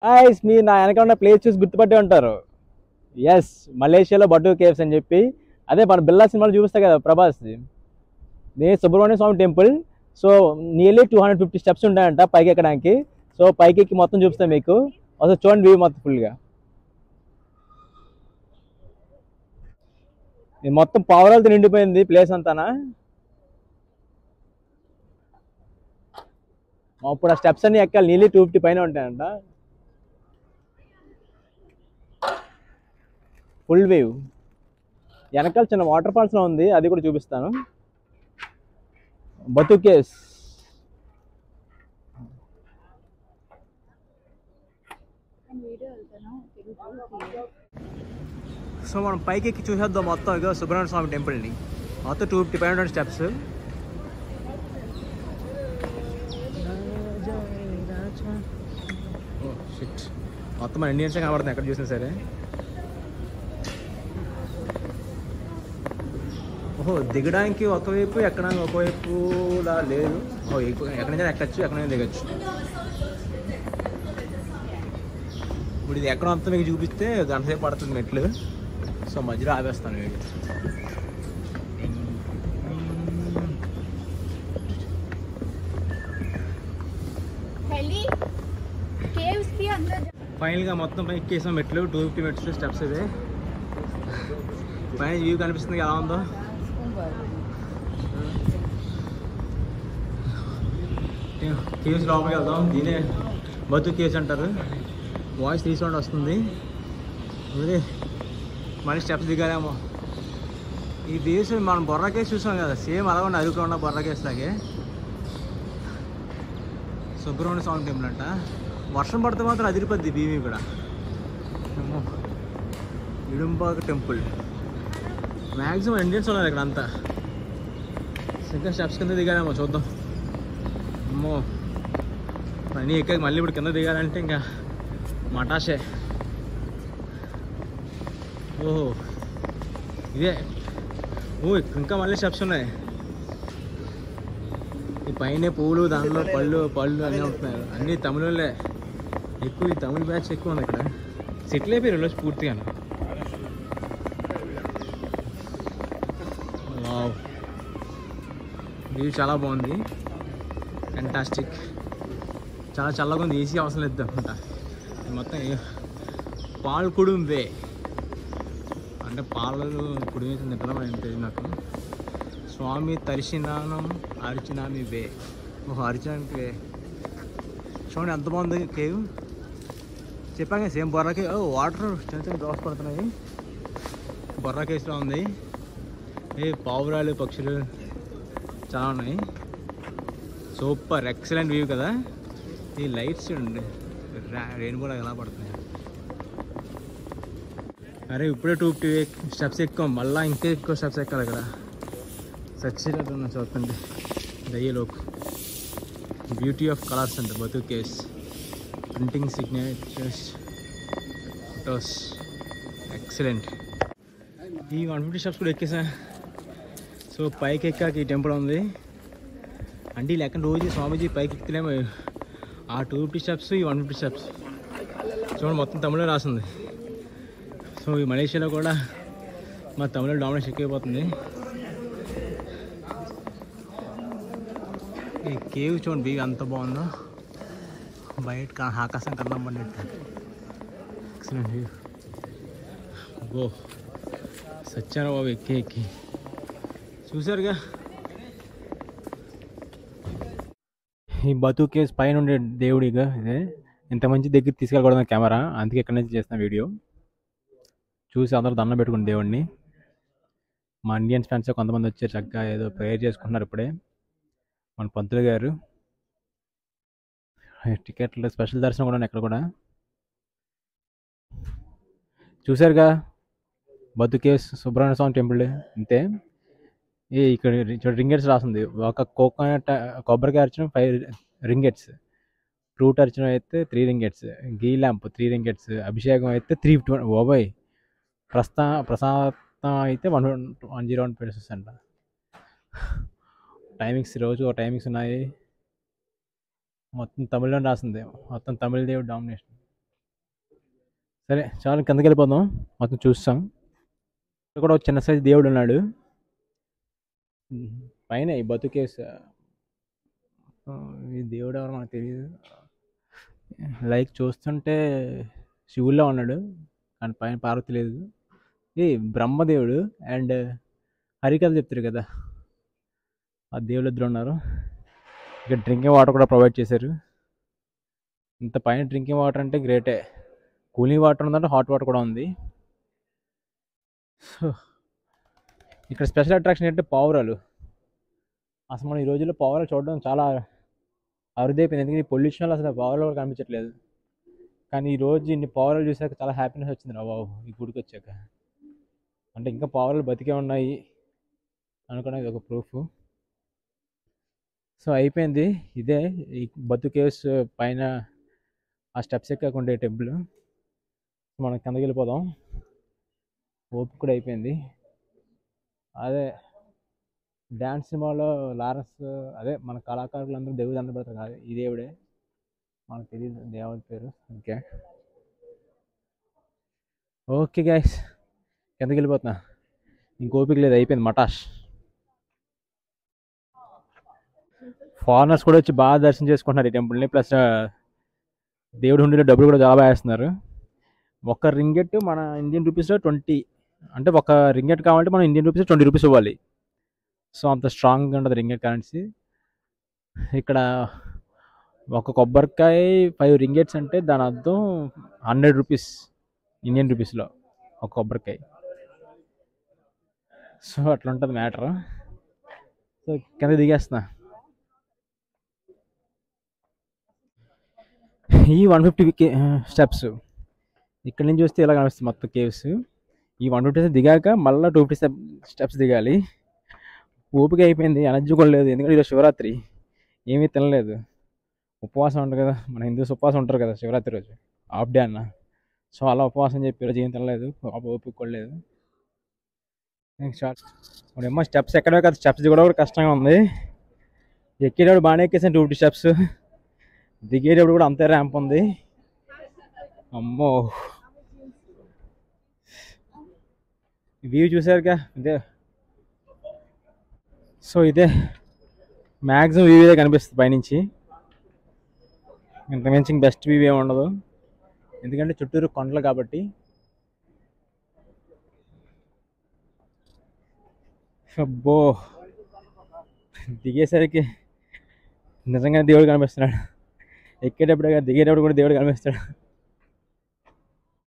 Guys మీరు నా వెనక ఉన్న ప్లేస్ చూసి గుర్తుపట్టి ఉంటారు. ఎస్, మలేషియాలో బటు కేవ్స్ అని చెప్పి, అదే మన బిల్లా సినిమాలో చూపిస్తా కదా Prabhas. The Subrahmanya Swamy temple. So nearly 250 steps ఉంటాయంట పైకి ఎక్కడానికి. సో పైకి ఎక్కి మొత్తం చూపిస్తాను మీకు. అసలు చూడండి వ్యూ మొత్తం ఫుల్గా. ఇది మొత్తం పావురాలతో నిండిపోయింది ప్లేస్ అంతానా. అప్పుడు ఆ స్టెప్స్ అన్ని ఎక్కాలి, నియర్లీ 250 పైన ఉంటాయంట. Full wave. వెనకాల చిన్న వాటర్ ఫాల్స్ లో ఉంది, అది కూడా చూపిస్తాను. బతు కేవ్స్. సో మనం పైకి ఎక్కి చూసేద్దాం మొత్తం. ఇక సుబ్రహ్మణ్య స్వామి టెంపుల్ని మొత్తం 250 పైన స్టెప్స్. మొత్తం మన ఇండియన్సే కనబడుతుంది ఎక్కడ చూసినా సరే. ఓహో, దిగడానికి ఒకవైపు, ఎక్కడానికి ఒకవైపు లేదు. ఓ ఎక్కడి నుంచి ఎక్కచ్చు, ఎక్కడి నుంచి దిగచ్చు. ఇప్పుడు ఇది ఎక్కడ అంతా మీకు చూపిస్తే గంట సేపు పడుతుంది మెట్లు. సో మధ్యలో ఆపేస్తాను వీడియో. ఫైనల్గా మొత్తం పైకి ఎక్కేసాం మెట్లు. 250 మెట్స్ స్టెప్స్ ఇదే. పైన వ్యూ కనిపిస్తుంది ఎలా ఉందో. కేవ్స్ లోపలికి వెళ్దాం. దీనే బతు కేవ్స్ అంటారు. వాయిస్ తీసుకోండి వస్తుంది. మళ్ళీ స్టెప్స్ దిగాలేమో. ఈ బేస్ మనం బొర్రా కేవ్స్ చూసాం కదా, సేమ్ అలా ఉన్న అరుకులో ఉన్న బొర్రా కేవ్స్ లాగే. సుబ్రహ్మణ్య స్వామి టెంపుల్ అంట. వర్షం పడితే మాత్రం అదిరిపోద్ది భీమి కూడా. ఇడుంబాగ్ టెంపుల్. మ్యాక్సిమం ఇండియన్స్ ఉన్నారు ఇక్కడ అంతా. ఇంకా స్టెప్స్ కింద దిగాలేమో చూద్దాం. అమ్మో, పని ఎక్కాక మళ్ళీ ఇప్పుడు కింద దిగాలంటే ఇంకా మటాషే. ఓహో ఇదే. ఓ ఇంకా మళ్ళీ స్టెప్స్ ఉన్నాయి. ఈ పైన పూలు, దానిలో పళ్ళు అన్నీ ఉంటున్నారు. అన్నీ తమిళంలే ఎక్కువ. ఈ తమిళ బ్యాచ్ ఎక్కువ ఉంది ఇక్కడ. సెటిల్ అయిపోయి రోజు పూర్తిగా. వ్యూ చాలా బాగుంది, ఫ్యాంటాస్టిక్. చాలా చల్లగా ఉంది, ఏసీ అవసరం లేదు అనుకుంటా. మొత్తం పాలు కుడుంబే అంటే పాలు కుడిమి తింటారా తెలియదు నాకు. స్వామి దర్శనం అర్చనామి వే. ఓహో, అర్చనానికి వే. చూడండి ఎంత బాగుంది కేవ్. చెప్పాక సేమ్ బొర్రా కేవ్. వాటర్ చిన్న చిన్న డ్రాప్స్ పడుతున్నాయి. బొర్రా కేవ్స్లో ఉంది. పావురాలు, పక్షులు చాలా ఉన్నాయి. సూపర్ ఎక్సలెంట్ వ్యూ కదా. ఈ లైట్స్ చూడండి, రెయిన్బోలో ఎలా పడుతున్నాయి. అరే ఇప్పుడే 250 స్టెప్స్ ఎక్కువ, మళ్ళీ ఇంకా ఎక్కువ స్టెప్స్ ఎక్కాలి ఇక్కడ. సచ్చినట్టు ఉన్న చూడండి దయ్యలోక్. బ్యూటీ ఆఫ్ కలర్స్ అంట Batu caves. Printing signatures, photos, excellent. ఈ 150 స్టెప్స్ కూడా ఎక్కేసా. సో పైకి ఎక్కాక ఈ టెంపుల్ ఉంది అంటే ఈ లెక్కన రోజు స్వామీజీ పైకి ఎక్కితేనేమో ఆ 250 స్టెప్స్, ఈ 150 స్టెప్స్ చూడండి మొత్తం తమిళలో రాసింది. సో ఈ మలేషియాలో కూడా మా తమిళ డామినేషన్ ఎక్కువైపోతుంది. ఈ కేవ్ చూడండి వ్యూ ఎంత బాగుందో. బయట ఆకాశం కన్నం పడినట్టు ఎక్సలెంట్ వ్యూ. గో సచ్చారా బాబు ఎక్కి చూసారుగా. ఈ బతు కేవ్స్ పైన ఉండే దేవుడిగా ఇదే. ఇంత మంచి దగ్గర తీసుకెళ్ళకూడదు కెమెరా, అందుకే ఎక్కడి నుంచి చేస్తున్న వీడియో. చూసి అందరూ దండం పెట్టుకుని దేవుడిని. మా ఇండియన్స్ ఫ్యాన్స్ కొంతమంది వచ్చారు, చక్కగా ఏదో ప్రేయర్ చేసుకుంటున్నారు ఇప్పుడే. మన పంతులు గారు టికెట్లు స్పెషల్ దర్శనం కూడా ఎక్కడ కూడా చూసారుగా. బతు కేవ్స్ సుబ్రహ్మణ్య స్వామి టెంపుల్ అంతే. ఇక్కడ రింగెట్స్ రాసింది. ఒక కోకోనట్ కొబ్బరికాయ అర్చన 5 రింగెట్స్, ఫ్రూట్ అర్చన అయితే 3 రింగెట్స్, గీ ల్యాంప్ 3 రింగెట్స్, అభిషేకం అయితే 350. ఓబాయ్, ప్రసాదం అయితే 101 పెసెస్ అంట. టైమింగ్స్ రోజు ఒక టైమింగ్స్ ఉన్నాయి. మొత్తం తమిళ్లో రాసింది, మొత్తం తమిళ దేవుడు డామినేషన్. సరే చాలా కిందకి వెళ్ళిపోదాం, మొత్తం చూస్తాం. ఇక్కడ కూడా ఒక చిన్న సైజు దేవుడు ఉన్నాడు పైన ఈ బతుకేస్. ఈ దేవుడు ఎవరు మనకు తెలియదు. లైక్ చూస్తుంటే శివుల్లో ఉన్నాడు కానీ పైన పార్వతి లేదు. ఈ బ్రహ్మదేవుడు అండ్ హరికథ చెప్తారు కదా, ఆ దేవుళ్ళు ఇద్దరు ఉన్నారు. ఇక్కడ డ్రింకింగ్ వాటర్ కూడా ప్రొవైడ్ చేశారు. ఇంత పైన డ్రింకింగ్ వాటర్ అంటే గ్రేటే. కూలింగ్ వాటర్ ఉందంటే హాట్ వాటర్ కూడా ఉంది. సో ఇక్కడ స్పెషల్ అట్రాక్షన్ ఏంటంటే పావురాలు. అసలు మనం ఈ రోజుల్లో పావురాలు చూడడం చాలా అరుదైపోయింది, ఎందుకంటే ఈ పొల్యూషన్ వల్ల అసలు పావురాలు కూడా కనిపించట్లేదు. కానీ ఈ రోజు ఇన్ని పావురాలు చూసాక చాలా హ్యాపీనెస్ వచ్చింది రా బాబు ఈ గుడికి వచ్చాక. అంటే ఇంకా పావురాలు బతికే ఉన్నాయి అనుకోవడం ఇది ఒక ప్రూఫ్. సో అయిపోయింది ఇదే ఈ బతు కేవ్స్ పైన ఆ స్టెప్స్ ఎక్కకుండా టెంపుల్. మనం కిందకి వెళ్ళిపోదాం, ఓపిక కూడా అయిపోయింది. అదే డ్యాన్స్ సినిమాలో లారెన్స్, అదే మన కళాకారులందరూ దేవుడు దండ పెడతారు కాదు, ఈ దేవుడే, మనకు తెలియదు దేవుడి పేరు. ఓకే ఓకే గైస్, కిందకి వెళ్ళిపోతున్నా, ఇంక ఓపిక లేదు, అయిపోయింది మటాష్. ఫారినర్స్ కూడా వచ్చి బాగా దర్శనం చేసుకుంటున్నారు ఈ టెంపుల్ని. ప్లస్ దేవుడి హుండీలో డబ్బులు కూడా చాలా బాగా వేస్తున్నారు. ఒక రింగెట్ మన ఇండియన్ రూపీస్లో 20, అంటే ఒక రింగెట్ కావాలంటే మనం ఇండియన్ రూపీస్ 20 రూపీస్ ఇవ్వాలి. సో అంత స్ట్రాంగ్గా ఉంటుంది రింగెట్ కరెన్సీ. ఇక్కడ ఒక కొబ్బరికాయ 5 రింగెట్స్ అంటే దాని అర్థం 100 రూపీస్ ఇండియన్ రూపీస్లో ఒక కొబ్బరికాయ. సో అట్లా ఉంటుంది మ్యాటర్. సో కింద దిగేస్తున్నా. ఈ 150 స్టెప్స్ ఇక్కడ నుంచి చూస్తే ఇలా కనిపిస్తుంది మొత్తం కేవ్స్. ఈ 150 దిగాక మళ్ళీ 250 స్టెప్స్ దిగాలి. ఓపిక అయిపోయింది, ఎనర్జీ కూడా లేదు, ఎందుకంటే ఈరోజు శివరాత్రి, ఏమీ తినలేదు. ఉపవాసం ఉంటుంది కదా, మన హిందూస్ ఉపవాసం ఉంటారు కదా శివరాత్రి రోజు, హాఫ్ డే అన్న. సో అలా ఉపవాసం చెప్పి ఈరోజు ఏం తినలేదు, ఓపిక కూడా లేదు. ఏమో స్టెప్స్ ఎక్కడో కదా, స్టెప్స్ దిగడం కూడా కష్టంగా ఉంది. ఎక్కేటప్పుడు బాగానే ఎక్కేసాను 250 స్టెప్స్, దిగేటప్పుడు కూడా అంతే ర్యాంప్ ఉంది. అమ్మో వ్యూ చూసారుగా ఇదే. సో ఇదే మ్యాక్సిమం వ్యూ ఇదే కనిపిస్తుంది పైనుంచి, ఇంతకుమించి బెస్ట్ వ్యూ ఏమి ఉండదు, ఎందుకంటే చుట్టూరు కొండలు కాబట్టి. అబ్బో దిగేసరికి నిజంగా దేవుడు కనిపిస్తున్నాడు, ఎక్కేటప్పుడు దిగేటప్పుడు కూడా దేవుడు కనిపిస్తాడు.